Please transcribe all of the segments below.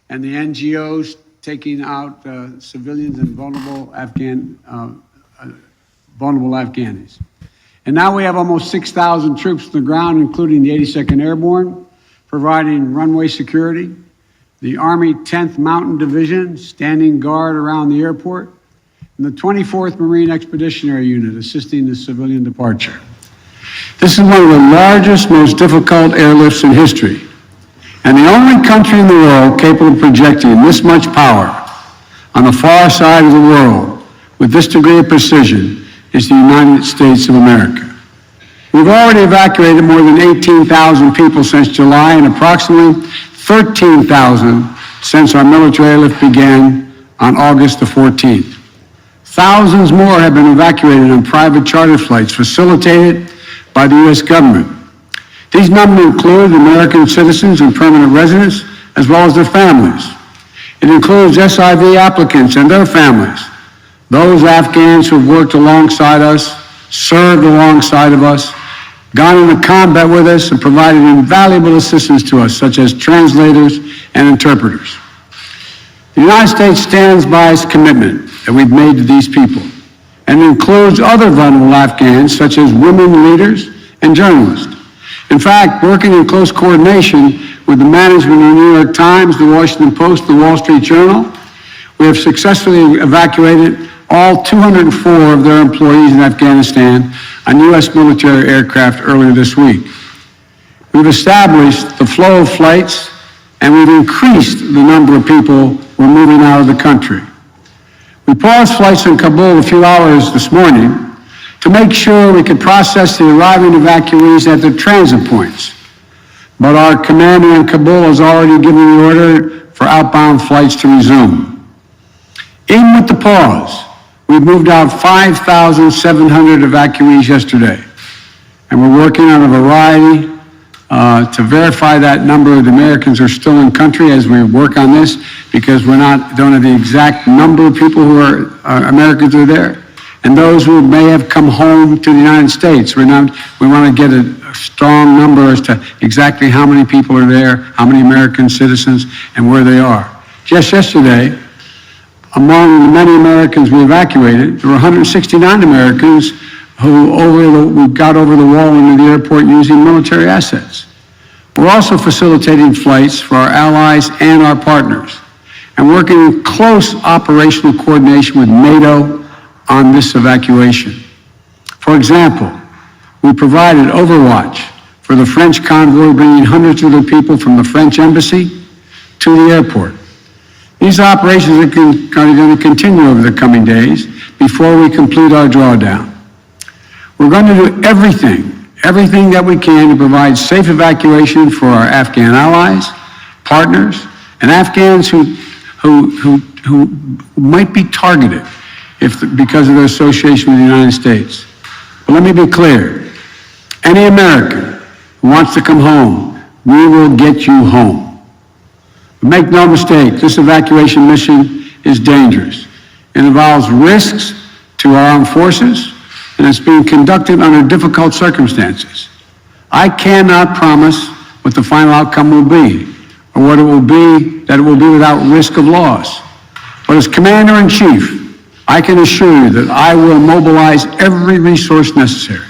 and the NGOs taking out civilians and vulnerable Afghanis. And now we have almost 6,000 troops on the ground, including the 82nd Airborne, providing runway security, the Army 10th Mountain Division standing guard around the airport, and the 24th Marine Expeditionary Unit assisting the civilian departure. This is one of the largest, most difficult airlifts in history, and the only country in the world capable of projecting this much power on the far side of the world with this degree of precision is the United States of America. We've already evacuated more than 18,000 people since July and approximately 13,000 since our military airlift began on August the 14th. Thousands more have been evacuated on private charter flights facilitated by the U.S. government. These numbers include American citizens and permanent residents, as well as their families. It includes SIV applicants and their families, those Afghans who have worked alongside us, served alongside of us, gone into combat with us, and provided invaluable assistance to us, such as translators and interpreters. The United States stands by its commitment that we've made to these people, and includes other vulnerable Afghans, such as women leaders and journalists. In fact, working in close coordination with the management of the New York Times, the Washington Post, the Wall Street Journal, we have successfully evacuated all 204 of their employees in Afghanistan on U.S. military aircraft earlier this week. We've established the flow of flights, and we've increased the number of people we're moving out of the country. We paused flights in Kabul a few hours this morning to make sure we could process the arriving evacuees at their transit points. But our commander in Kabul has already given the order for outbound flights to resume. Even with the pause, we moved out 5,700 evacuees yesterday, and we're working on a variety to verify that number of Americans are still in country as we work on this, because don't have the exact number of people who are Americans who are there, and those who may have come home to the United States. We want to get a strong number as to exactly how many people are there, how many American citizens, and where they are. Just yesterday, among the many Americans we evacuated, there were 169 Americans who got over the wall into the airport using military assets. We're also facilitating flights for our allies and our partners, and working in close operational coordination with NATO on this evacuation. For example, we provided overwatch for the French convoy bringing hundreds of their people from the French embassy to the airport. These operations are going to continue over the coming days before we complete our drawdown. We're going to do everything that we can to provide safe evacuation for our Afghan allies, partners, and Afghans who might be targeted because of their association with the United States. But let me be clear. Any American who wants to come home, we will get you home. But make no mistake, this evacuation mission is dangerous. It involves risks to our armed forces, and it's being conducted under difficult circumstances. I cannot promise what the final outcome will be, or what it will be, that it will be without risk of loss. But as Commander-in-Chief, I can assure you that I will mobilize every resource necessary.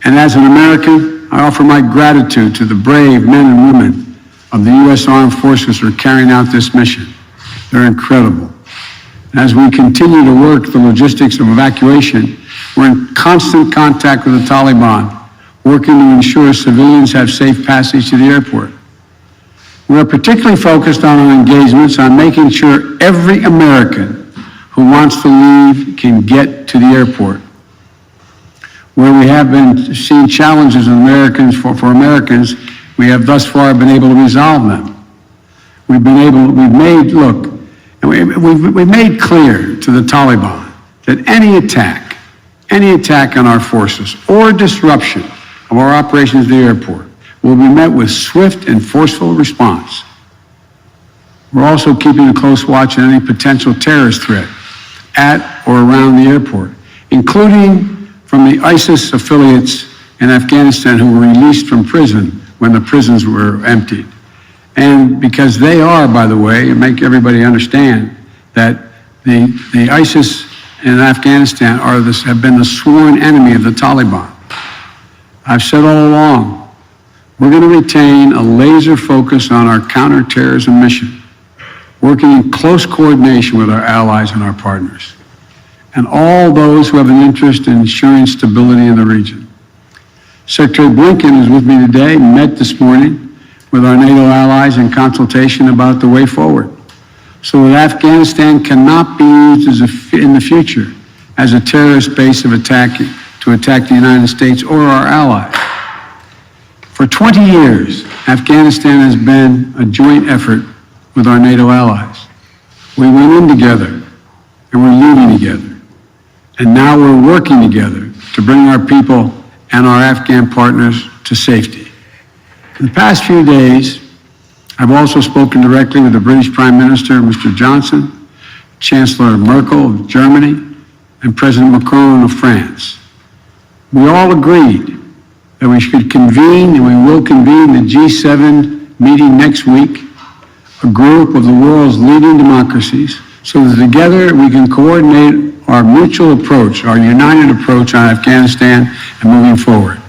And as an American, I offer my gratitude to the brave men and women of the U.S. Armed Forces who are carrying out this mission. They're incredible. As we continue to work the logistics of evacuation, we're in constant contact with the Taliban, working to ensure civilians have safe passage to the airport. We are particularly focused on our engagements on making sure every American who wants to leave can get to the airport. Where we have been seeing challenges in for Americans, we have thus far been able to resolve them. We've made clear to the Taliban that any attack on our forces or disruption of our operations at the airport will be met with swift and forceful response. We're also keeping a close watch on any potential terrorist threat at or around the airport, including from the ISIS affiliates in Afghanistan who were released from prison when the prisons were emptied. And because they are, by the way, and make everybody understand that the ISIS in Afghanistan have been the sworn enemy of the Taliban. I've said all along, we're going to retain a laser focus on our counterterrorism mission, working in close coordination with our allies and our partners, and all those who have an interest in ensuring stability in the region. Secretary Blinken is with me today, met this morning with our NATO allies in consultation about the way forward, so that Afghanistan cannot be used in the future as a terrorist base to attack the United States or our allies. For 20 years, Afghanistan has been a joint effort with our NATO allies. We went in together and we're leading together. And now we're working together to bring our people and our Afghan partners to safety. In the past few days, I've also spoken directly with the British Prime Minister, Mr. Johnson, Chancellor Merkel of Germany, and President Macron of France. We all agreed that we should convene, and we will convene the G7 meeting next week, a group of the world's leading democracies, so that together we can coordinate our mutual approach, our united approach on Afghanistan and moving forward.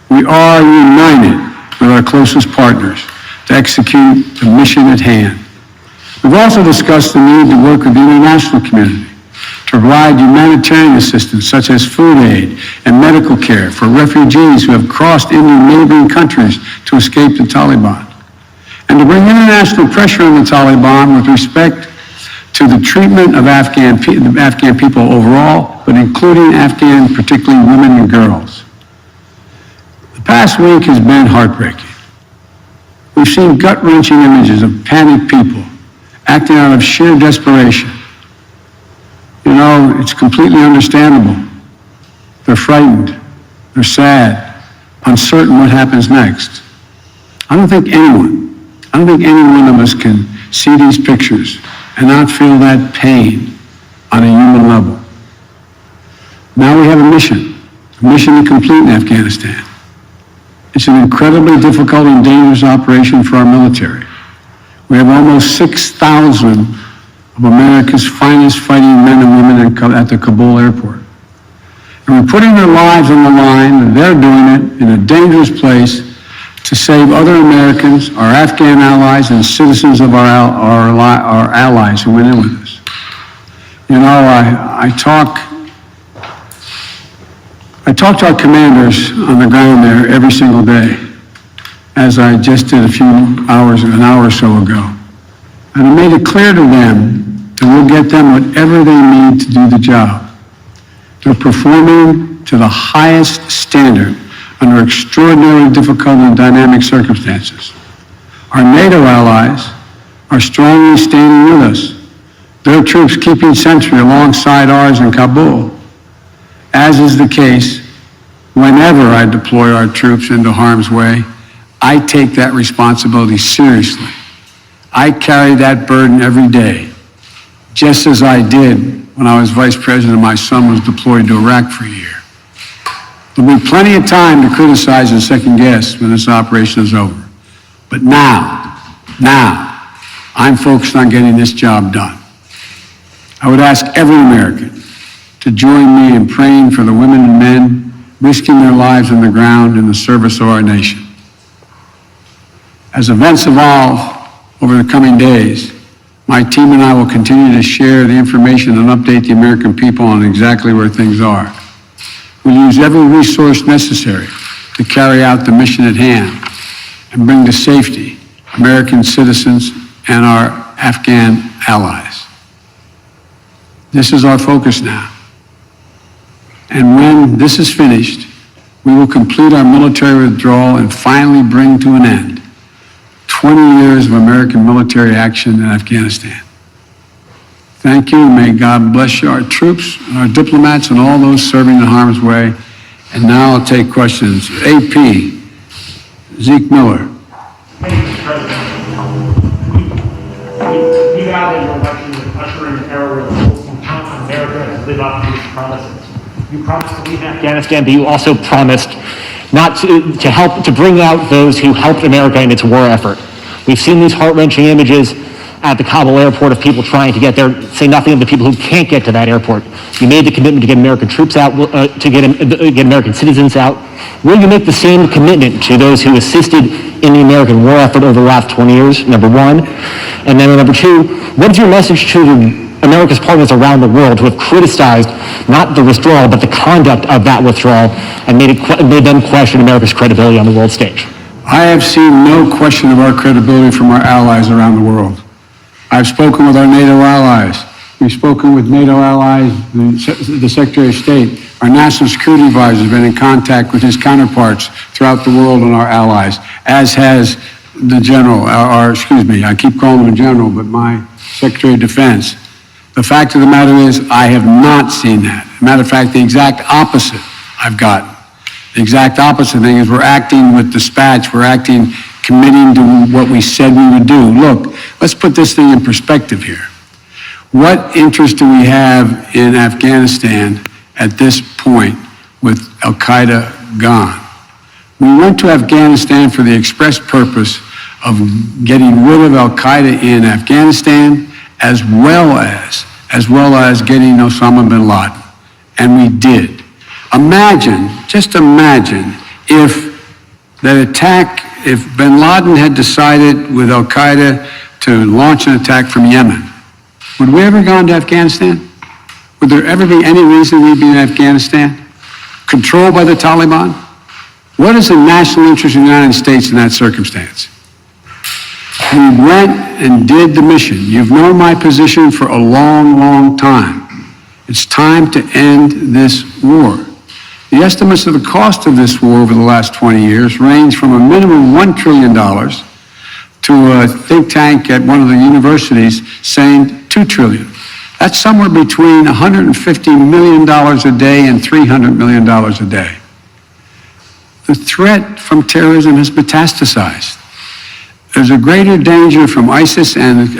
We are united with our closest partners to execute the mission at hand. We've also discussed the need to work with the international community to provide humanitarian assistance such as food aid and medical care for refugees who have crossed into neighboring countries to escape the Taliban, and to bring international pressure on the Taliban with respect to the treatment of Afghan people overall, but including Afghan, particularly women and girls. The past week has been heartbreaking. We've seen gut-wrenching images of panicked people acting out of sheer desperation. You know, it's completely understandable. They're frightened, they're sad, uncertain what happens next. I don't think any one of us can see these pictures and not feel that pain on a human level. Now we have a mission to complete in Afghanistan. It's an incredibly difficult and dangerous operation for our military. We have almost 6,000 of America's finest fighting men and women at the Kabul airport. And we're putting their lives on the line, and they're doing it in a dangerous place to save other Americans, our Afghan allies, and citizens of our allies who went in with us. You know, I talk to our commanders on the ground there every single day, as I just did an hour or so ago. And I made it clear to them that we'll get them whatever they need to do the job. They're performing to the highest standard under extraordinarily difficult and dynamic circumstances. Our NATO allies are strongly standing with us, their troops keeping sentry alongside ours in Kabul, as is the case whenever I deploy our troops into harm's way. I take that responsibility seriously. I carry that burden every day, just as I did when I was vice president and my son was deployed to Iraq for a year. There'll be plenty of time to criticize and second guess when this operation is over. But now, I'm focused on getting this job done. I would ask every American to join me in praying for the women and men risking their lives on the ground in the service of our nation. As events evolve over the coming days, my team and I will continue to share the information and update the American people on exactly where things are. We'll use every resource necessary to carry out the mission at hand and bring to safety American citizens and our Afghan allies. This is our focus now. And when this is finished, we will complete our military withdrawal and finally bring to an end 20 years of American military action in Afghanistan. Thank you, and may God bless you, our troops, our diplomats, and all those serving in harm's way. And now I'll take questions. AP, Zeke Miller. Thank you, President. You vowed in your election to usher in an era where the people can count on America and live up to its promises. You promised to leave Afghanistan, but you also promised not to help to bring out those who helped America in its war effort. We've seen these heart-wrenching images at the Kabul airport of people trying to get there, say nothing of the people who can't get to that airport. You made the commitment to get American troops out, to get American citizens out. Will you make the same commitment to those who assisted in the American war effort over the last 20 years, number one? And then number two, what is your message to America's partners around the world who have criticized not the withdrawal, but the conduct of that withdrawal and made them question America's credibility on the world stage? I have seen no question of our credibility from our allies around the world. I've spoken with our NATO allies. We've spoken with NATO allies, the Secretary of State. Our National Security Advisor has been in contact with his counterparts throughout the world and our allies, as has the General, I keep calling him a General, but my Secretary of Defense. The fact of the matter is, I have not seen that. Matter of fact, the exact opposite I've gotten. The exact opposite thing is we're acting with dispatch, we're acting committing to what we said we would do. Look, let's put this thing in perspective here. What interest do we have in Afghanistan at this point with Al-Qaeda gone? We went to Afghanistan for the express purpose of getting rid of Al-Qaeda in Afghanistan as well as getting Osama bin Laden. And we did. Just imagine if that attack, if bin Laden had decided with Al-Qaeda to launch an attack from Yemen, would we ever gone to Afghanistan? Would there ever be any reason we'd be in Afghanistan? Controlled by the Taliban? What is the national interest of the United States in that circumstance? We went and did the mission. You've known my position for a long, long time. It's time to end this war. The estimates of the cost of this war over the last 20 years range from a minimum $1 trillion to a think tank at one of the universities saying $2 trillion. That's somewhere between $150 million a day and $300 million a day. The threat from terrorism has metastasized. There's a greater danger from ISIS and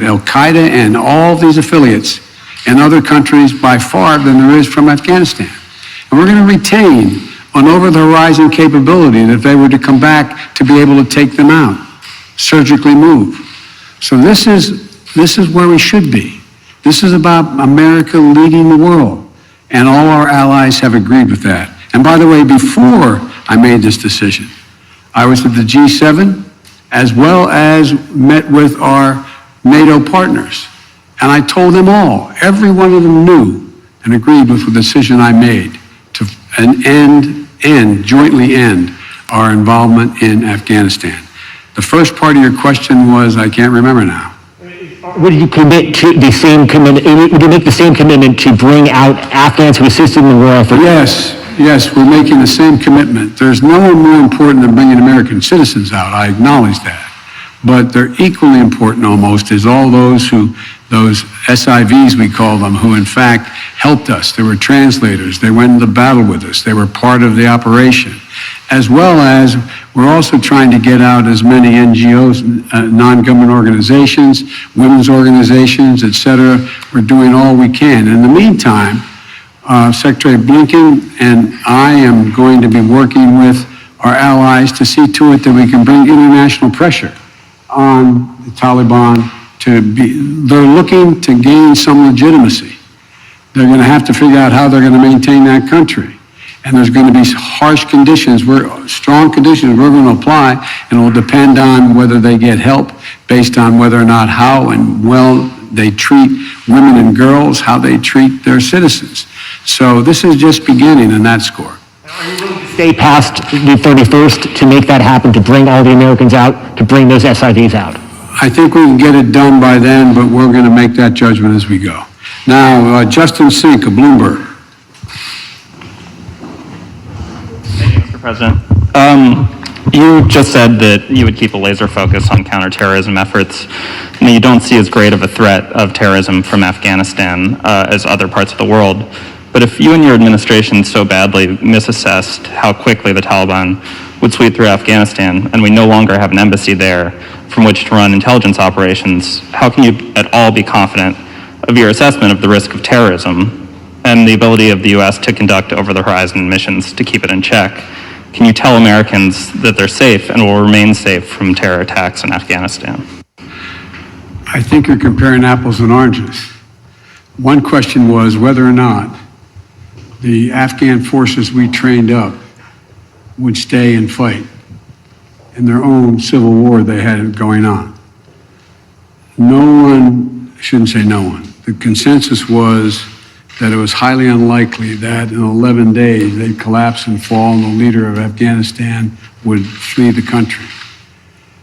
Al-Qaeda and all these affiliates in other countries by far than there is from Afghanistan. And we're going to retain an over-the-horizon capability that if they were to come back to be able to take them out, surgically move. So this is where we should be. This is about America leading the world. And all our allies have agreed with that. And by the way, before I made this decision, I was at the G7 as well as met with our NATO partners. And I told them all, every one of them knew and agreed with the decision I made to jointly end our involvement in Afghanistan. The first part of your question was, I can't remember now. Would you commit to the same commitment? Would you make the same commitment to bring out Afghans who assisted in the war effort? Yes, we're making the same commitment. There's no one more important than bringing American citizens out. I acknowledge that. But they're equally important almost is all those SIVs we call them, who in fact helped us. They were translators. They went into battle with us. They were part of the operation. As well as we're also trying to get out as many NGOs, non-government organizations, women's organizations, et cetera. We're doing all we can. In the meantime, Secretary Blinken and I am going to be working with our allies to see to it that we can bring international pressure on the Taliban they're looking to gain some legitimacy. They're going to have to figure out how they're going to maintain that country. And there's going to be harsh conditions, strong conditions we're going to apply, and it will depend on whether they get help based on whether or not how and well they treat women and girls, how they treat their citizens. So this is just beginning in that score. Are you willing to stay past the 31st to make that happen, to bring all the Americans out, to bring those SIVs out? I think we can get it done by then, but we're going to make that judgment as we go. Now, Justin Sink of Bloomberg. Thank you, Mr. President. You just said that you would keep a laser focus on counterterrorism efforts, and that you don't see as great of a threat of terrorism from Afghanistan as other parts of the world. But if you and your administration so badly misassessed how quickly the Taliban would sweep through Afghanistan, and we no longer have an embassy there from which to run intelligence operations, how can you at all be confident of your assessment of the risk of terrorism and the ability of the U.S. to conduct over-the-horizon missions to keep it in check? Can you tell Americans that they're safe and will remain safe from terror attacks in Afghanistan? I think you're comparing apples and oranges. One question was whether or not the Afghan forces we trained up would stay and fight in their own civil war they had going on. No one, I shouldn't say no one, the consensus was that it was highly unlikely that in 11 days they'd collapse and fall and the leader of Afghanistan would flee the country.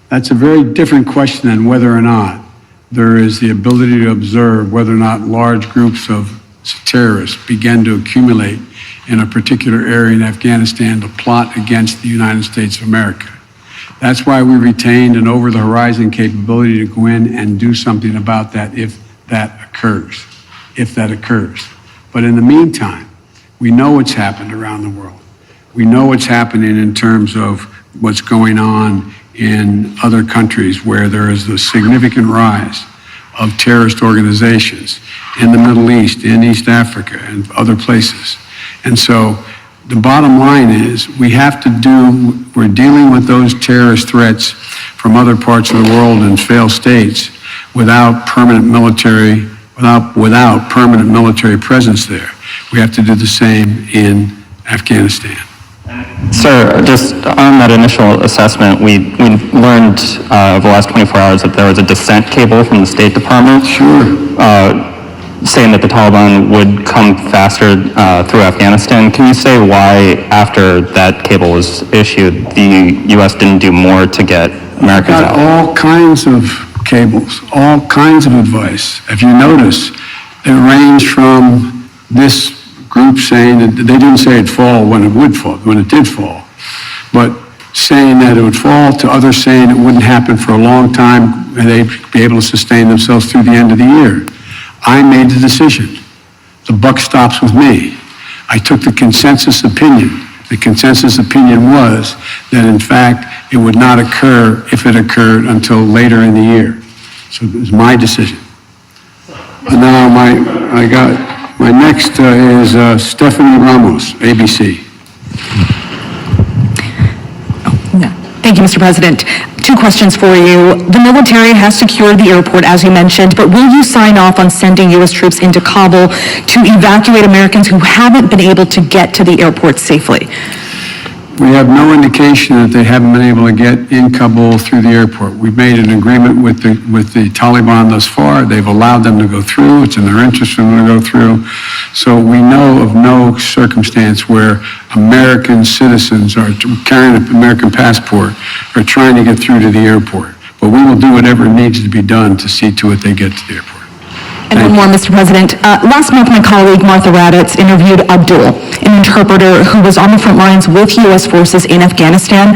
That's a very different question than whether or not there is the ability to observe whether or not large groups of terrorists begin to accumulate in a particular area in Afghanistan to plot against the United States of America. That's why we retained an over-the-horizon capability to go in and do something about that if that occurs. But in the meantime, we know what's happened around the world. We know what's happening in terms of what's going on in other countries where there is a significant rise of terrorist organizations in the Middle East, in East Africa, and other places. And so the bottom line is we're dealing with those terrorist threats from other parts of the world and failed states without permanent military presence there. We have to do the same in Afghanistan. Sir, just on that initial assessment, we learned over the last 24 hours that there was a dissent cable from the State Department. Sure. Saying that the Taliban would come faster through Afghanistan. Can you say why, after that cable was issued, the U.S. didn't do more to get Americans out? All kinds of cables, all kinds of advice. If you notice, it ranged from this group saying that they didn't say it'd fall when it would fall, when it did fall, but saying that it would fall, to others saying it wouldn't happen for a long time and they'd be able to sustain themselves through the end of the year. I made the decision. The buck stops with me. I took the consensus opinion. The consensus opinion was that, in fact, it would not occur, if it occurred, until later in the year. So it was my decision. And now my next is Stephanie Ramos, ABC. Thank you, Mr. President. 2 questions for you. The military has secured the airport, as you mentioned, but will you sign off on sending U.S. troops into Kabul to evacuate Americans who haven't been able to get to the airport safely? We have no indication that they haven't been able to get in Kabul through the airport. We've made an agreement with the Taliban thus far. They've allowed them to go through. It's in their interest for them to go through. So we know of no circumstance where American citizens are carrying an American passport are trying to get through to the airport. But we will do whatever needs to be done to see to it they get to the airport. And one more, Mr. President. Last month, my colleague Martha Raddatz interviewed Abdul, an interpreter who was on the front lines with U.S. forces in Afghanistan.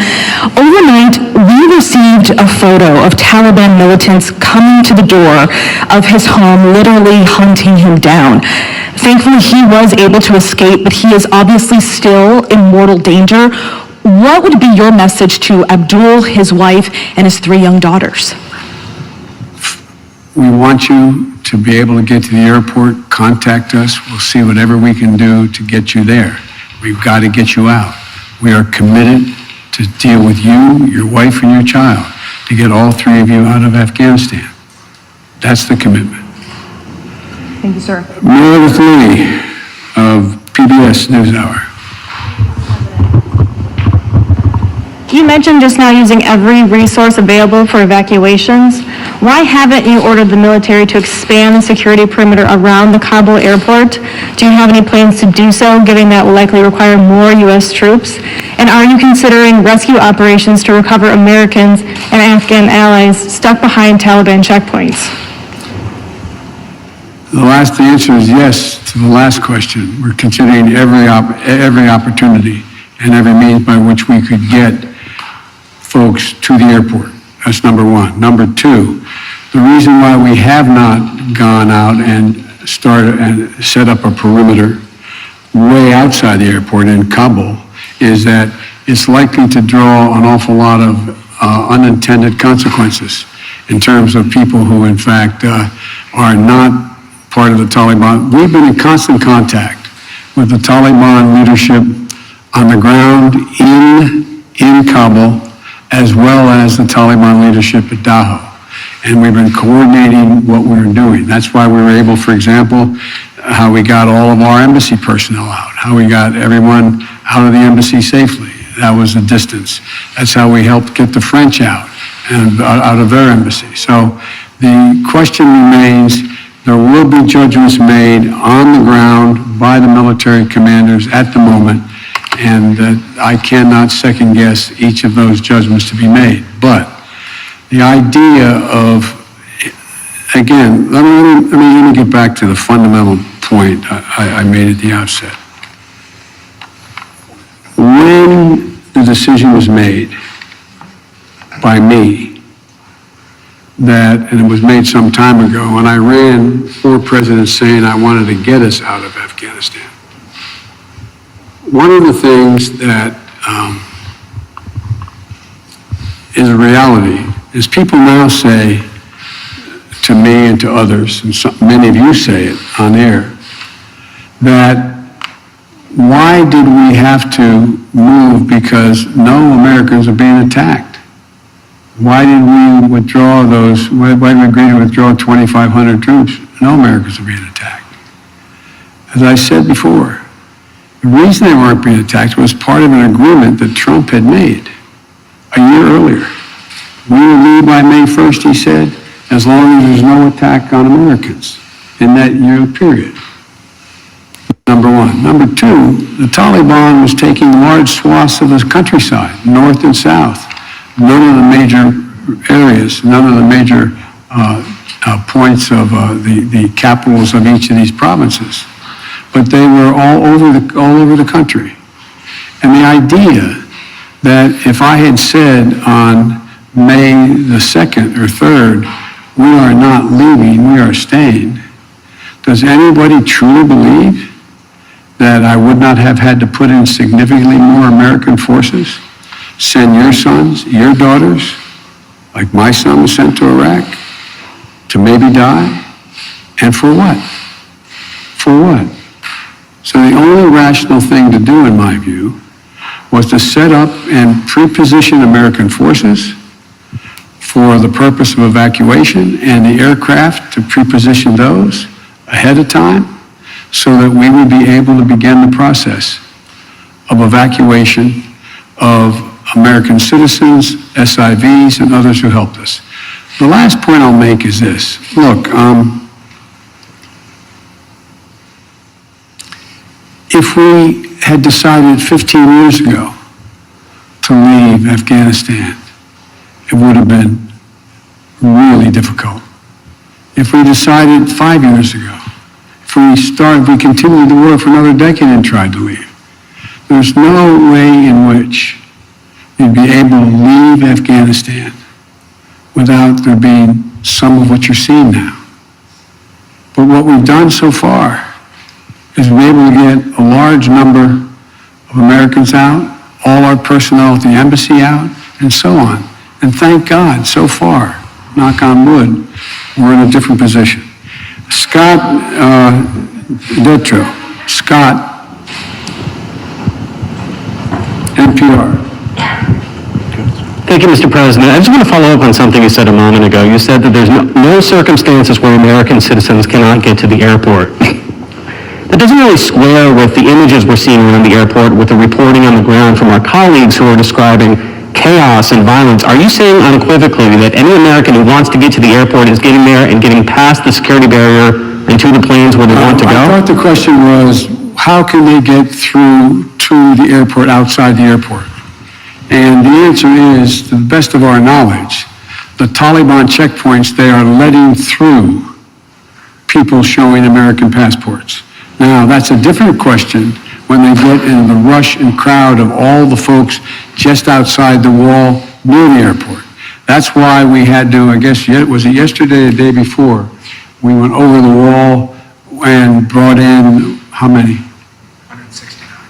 Overnight, we received a photo of Taliban militants coming to the door of his home, literally hunting him down. Thankfully, he was able to escape, but he is obviously still in mortal danger. What would be your message to Abdul, his wife, and his 3 young daughters? We want you to be able to get to the airport. Contact us. We'll see whatever we can do to get you there. We've got to get you out. We are committed to deal with you, your wife, and your child to get all 3 of you out of Afghanistan. That's the commitment. Thank you, sir. Meredith Lee of PBS NewsHour. You mentioned just now using every resource available for evacuations. Why haven't you ordered the military to expand the security perimeter around the Kabul airport? Do you have any plans to do so, given that will likely require more U.S. troops? And are you considering rescue operations to recover Americans and Afghan allies stuck behind Taliban checkpoints? The answer is yes to the last question. We're considering every opportunity and every means by which we could get folks to the airport. That's number 1. Number 2, the reason why we have not gone out and started and set up a perimeter way outside the airport in Kabul is that it's likely to draw an awful lot of unintended consequences in terms of people who, in fact, are not part of the Taliban. We've been in constant contact with the Taliban leadership on the ground in Kabul, as well as the Taliban leadership at Daho. And we've been coordinating what we're doing. That's why we were able, for example, how we got all of our embassy personnel out, how we got everyone out of the embassy safely. That was the distance. That's how we helped get the French out and out of their embassy. So the question remains, there will be judgments made on the ground by the military commanders at the moment, and I cannot second guess each of those judgments to be made. But the idea of, again, let me get back to the fundamental point I made at the outset. When the decision was made by me that, and it was made some time ago, and I ran for president saying I wanted to get us out of Afghanistan. One of the things that is a reality is people now say to me and to others, and many of you say it on air, that why did we have to move because no Americans are being attacked? Why did we withdraw why did we agree to withdraw 2,500 troops? No Americans are being attacked. As I said before, the reason they weren't being attacked was part of an agreement that Trump had made a year earlier. We will leave by May 1st, he said, as long as there's no attack on Americans in that year period. Number one. Number two, the Taliban was taking large swaths of the countryside, north and south. None of the major areas, none of the major points of the capitals of each of these provinces. But they were all over the country. And the idea that if I had said on May the 2nd or 3rd, we are not leaving, we are staying, does anybody truly believe that I would not have had to put in significantly more American forces, send your sons, your daughters, like my son was sent to Iraq, to maybe die? And for what? For what? So the only rational thing to do, in my view, was to set up and pre-position American forces for the purpose of evacuation, and the aircraft to pre-position those ahead of time so that we would be able to begin the process of evacuation of American citizens, SIVs, and others who helped us. The last point I'll make is this. Look, if we had decided 15 years ago to leave Afghanistan, it would have been really difficult. If we decided 5 years ago, if we continued the war for another decade and tried to leave, there's no way in which you'd be able to leave Afghanistan without there being some of what you're seeing now. But what we've done so far is we're able to get a large number of Americans out, all our personnel at the embassy out, and so on. And thank God, so far, knock on wood, we're in a different position. Scott Detro, Scott, NPR. Thank you, Mr. President. I just want to follow up on something you said a moment ago. You said that there's no circumstances where American citizens cannot get to the airport. That doesn't really square with the images we're seeing around the airport with the reporting on the ground from our colleagues who are describing chaos and violence. Are you saying unequivocally that any American who wants to get to the airport is getting there and getting past the security barrier and to the planes where they want to go? I thought the question was, how can they get through to the airport outside the airport? And the answer is, to the best of our knowledge, the Taliban checkpoints, they are letting through people showing American passports. Now, that's a different question when they get in the rush and crowd of all the folks just outside the wall near the airport. That's why we had to, I guess, was it yesterday or the day before, we went over the wall and brought in, how many?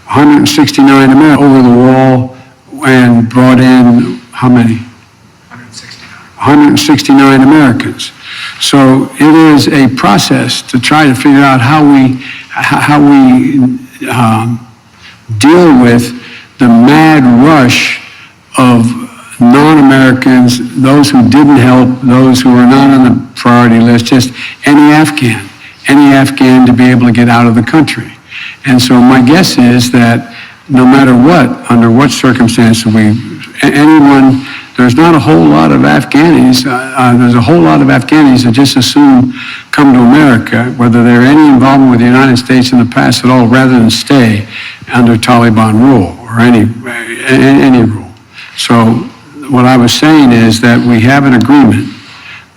169 Americans over the wall and brought in, how many? 169 Americans. So it is a process to try to figure out how we deal with the mad rush of non-Americans, those who didn't help, those who were not on the priority list, just any Afghan to be able to get out of the country. And so my guess is that no matter what, under what circumstances anyone, there's not a whole lot of Afghanis, there's a whole lot of Afghanis that just assume come to America, whether they're any involvement with the United States in the past at all, rather than stay under Taliban rule or any rule. So what I was saying is that we have an agreement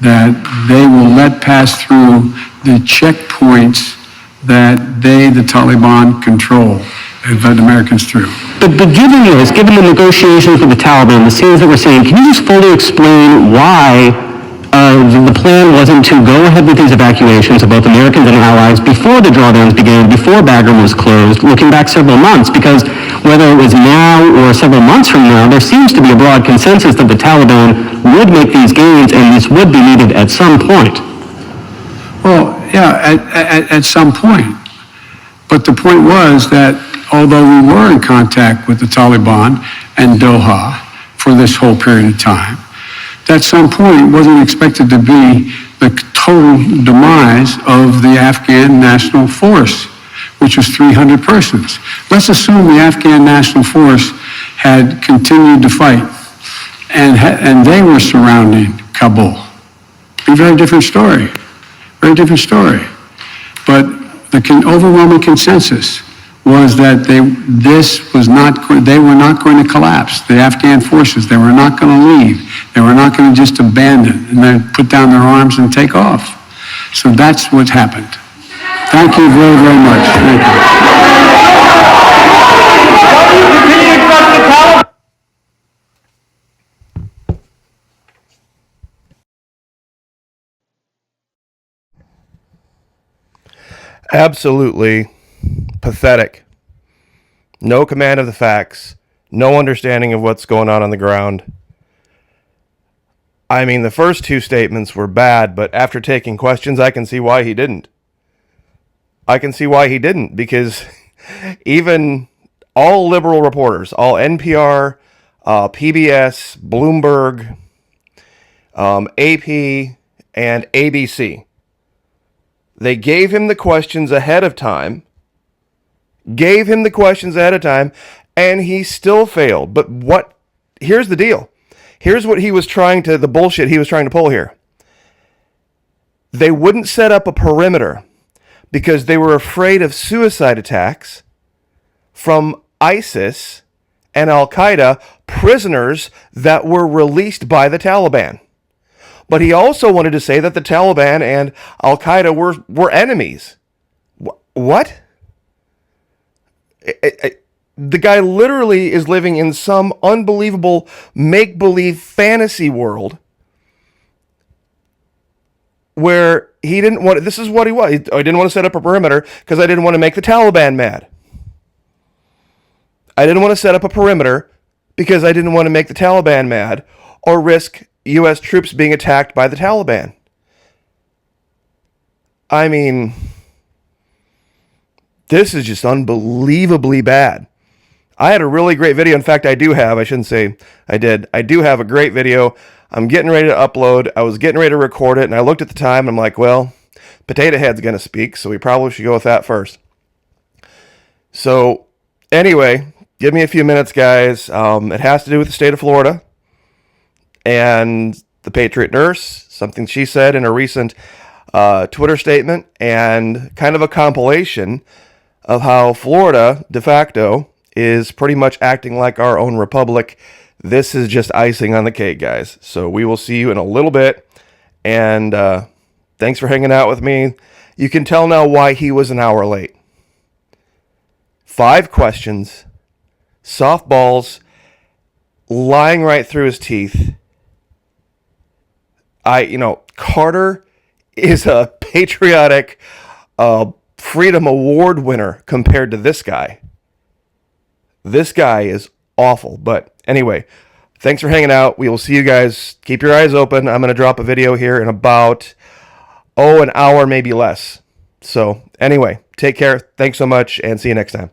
that they will let pass through the checkpoints that they, the Taliban, control and let Americans through. But given this, given the negotiations with the Taliban, the scenes that we're seeing, can you just fully explain why the plan wasn't to go ahead with these evacuations of both Americans and allies before the drawdowns began, before Bagram was closed, looking back several months? Because whether it was now or several months from now, there seems to be a broad consensus that the Taliban would make these gains and this would be needed at some point. Well, yeah, at some point. But the point was that although we were in contact with the Taliban and Doha for this whole period of time, at some point wasn't expected to be the total demise of the Afghan National Force, which was 300 persons. Let's assume the Afghan National Force had continued to fight and they were surrounding Kabul. Be a very different story. Very different story. But the overwhelming consensus was that they were not going to collapse. The Afghan forces, they were not going to leave. They were not going to just abandon and then put down their arms and take off. So that's what happened. Thank you very, very much. Thank you. Absolutely pathetic. No command of the facts, no understanding of what's going on the ground. I mean, the first two statements were bad, but after taking questions, I can see why he didn't. Because even all liberal reporters, all NPR, PBS, Bloomberg, AP, and ABC, they gave him the questions ahead of time, and he still failed. But here's the deal. Here's what the bullshit he was trying to pull here. They wouldn't set up a perimeter because they were afraid of suicide attacks from ISIS and Al-Qaeda prisoners that were released by the Taliban. But he also wanted to say that the Taliban and Al-Qaeda were enemies. What? The guy literally is living in some unbelievable make-believe fantasy world where he didn't want... This is what he was. I didn't want to set up a perimeter because I didn't want to make the Taliban mad. I didn't want to set up a perimeter because I didn't want to make the Taliban mad or risk U.S. troops being attacked by the Taliban. I mean, this is just unbelievably bad. I had a really great video. In fact, I do have a great video. I'm getting ready to upload. I was getting ready to record it, and I looked at the time, and I'm like, well, Potato Head's going to speak, so we probably should go with that first. So, anyway, give me a few minutes, guys. It has to do with the state of Florida and the Patriot nurse, something she said in a recent Twitter statement, and kind of a compilation of how Florida, de facto, is pretty much acting like our own republic. This is just icing on the cake, guys. So we will see you in a little bit, and thanks for hanging out with me. You can tell now why he was an hour late. 5 questions, softballs lying right through his teeth. Carter is a patriotic Freedom Award winner compared to this guy. This guy is awful. But anyway, thanks for hanging out. We will see you guys. Keep your eyes open. I'm going to drop a video here in about, an hour, maybe less. So anyway, take care. Thanks so much, and see you next time.